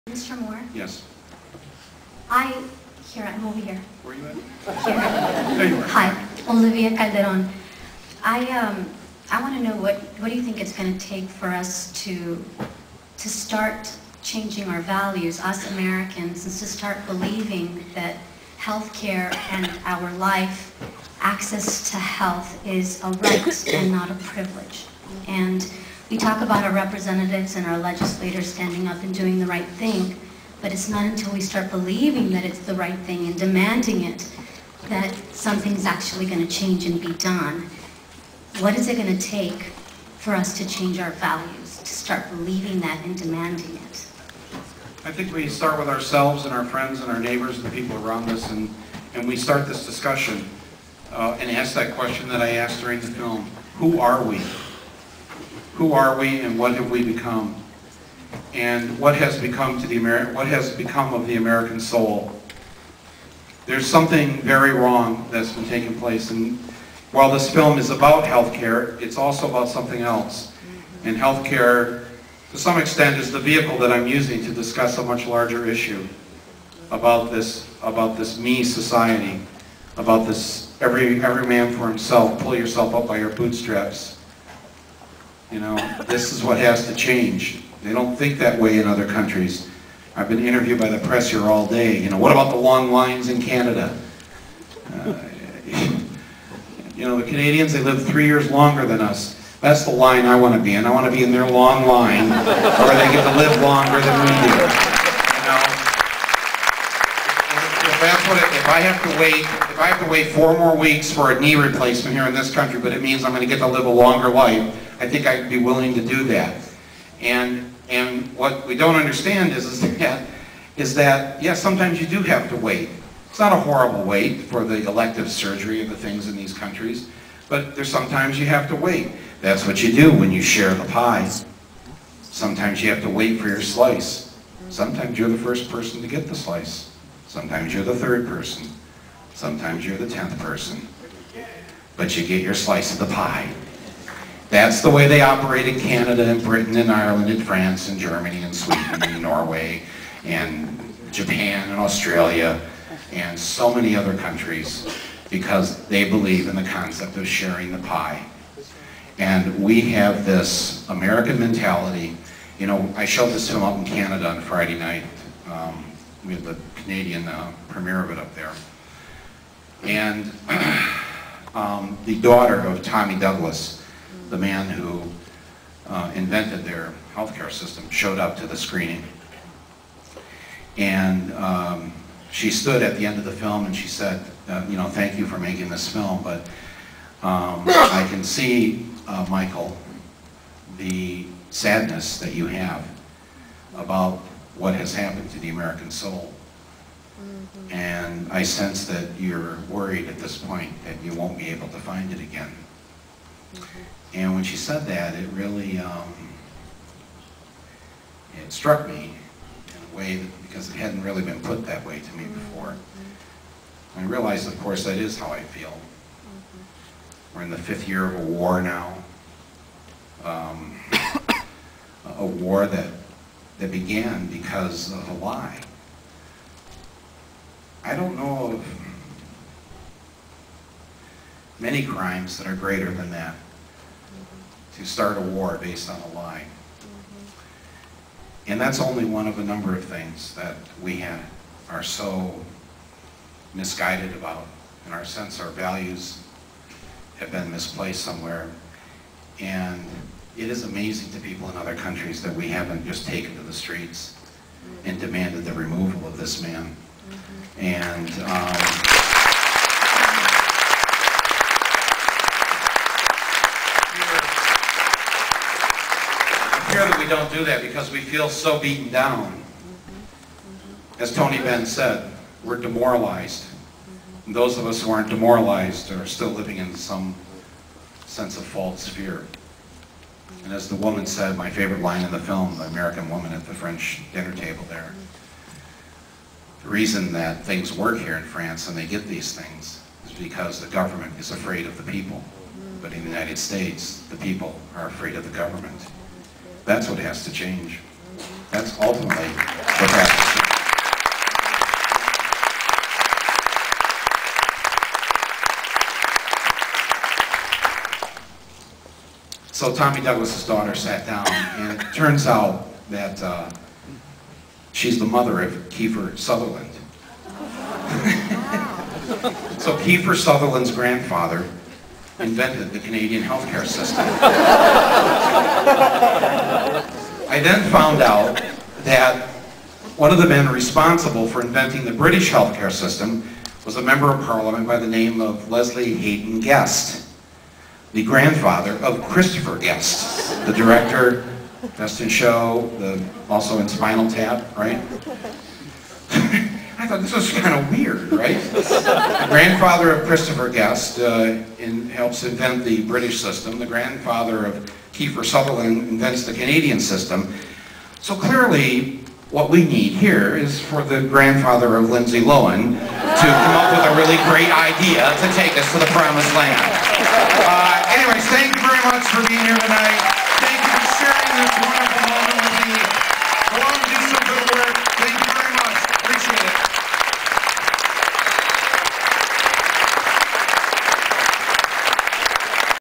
Mr. Moore? Yes. I'm over here. Where are you at? Here. There you are. Hi, Olivia Calderon. I want to know what do you think it's going to take for us to start changing our values, us Americans, and to start believing that healthcare and our life, access to health, is a right and not a privilege. And we talk about our representatives and our legislators standing up and doing the right thing, but it's not until we start believing that it's the right thing and demanding it that something's actually going to change and be done. What is it going to take for us to change our values, to start believing that and demanding it? I think we start with ourselves and our friends and our neighbors and the people around us, and we start this discussion and ask that question that I asked during the film. Who are we? Who are we and what have we become? And what has become of the American soul? There's something very wrong that's been taking place, and while this film is about healthcare, it's also about something else. And healthcare, to some extent, is the vehicle that I'm using to discuss a much larger issue about this me society, about this every man for himself, pull yourself up by your bootstraps. You know, this is what has to change. They don't think that way in other countries. I've been interviewed by the press here all day. You know, what about the long lines in Canada? You know, the Canadians, they live 3 years longer than us. That's the line I want to be in. I want to be in their long line where they get to live longer than we do. You know? If I have to wait 4 more weeks for a knee replacement here in this country, but it means I'm going to get to live a longer life, I think I'd be willing to do that. And what we don't understand is that, yes, sometimes you do have to wait. It's not a horrible wait for the elective surgery of the things in these countries, but there's sometimes you have to wait. That's what you do when you share the pie. Sometimes you have to wait for your slice. Sometimes you're the first person to get the slice. Sometimes you're the 3rd person. Sometimes you're the 10th person. But you get your slice of the pie. That's the way they operate in Canada and Britain and Ireland and France and Germany and Sweden and Norway and Japan and Australia and so many other countries, because they believe in the concept of sharing the pie. And we have this American mentality. You know, I showed this film up in Canada on Friday night. We had the Canadian premiere of it up there. And the daughter of Tommy Douglas, the man who invented their healthcare system, showed up to the screening. And she stood at the end of the film and she said, you know, thank you for making this film, but I can see, Michael, the sadness that you have about what has happened to the American soul. And I sense that you're worried at this point that you won't be able to find it again. And when she said that, it really, it struck me in a way that, because it hadn't really been put that way to me before. I realized, of course, that is how I feel. We're in the 5th year of a war now. A war that began because of a lie. I don't know of many crimes that are greater than that, to start a war based on a lie. And that's only one of a number of things that we are so misguided about. In our sense, our values have been misplaced somewhere. And it is amazing to people in other countries that we haven't just taken to the streets and demanded the removal of this man. And that we don't do that because we feel so beaten down. As Tony Benn said, we're demoralized. And those of us who aren't demoralized are still living in some sense of false fear. And as the woman said, my favorite line in the film, the American woman at the French dinner table there, the reason that things work here in France and they get these things is because the government is afraid of the people. But in the United States, the people are afraid of the government. That's what has to change. That's ultimately what has So Tommy Douglas's daughter sat down, and it turns out that she's the mother of Kiefer Sutherland. So Kiefer Sutherland's grandfather invented the Canadian healthcare system. I then found out that one of the men responsible for inventing the British healthcare system was a member of Parliament by the name of Leslie Hayden Guest, the grandfather of Christopher Guest, the director, Best in Show, also in Spinal Tap, right? I thought this was kind of weird, right? The grandfather of Christopher Guest helps invent the British system. The grandfather of Kiefer Sutherland invents the Canadian system. So clearly, what we need here is for the grandfather of Lindsay Lohan to come up with a really great idea to take us to the promised land. Anyways, thank you very much for being here tonight. Thank you.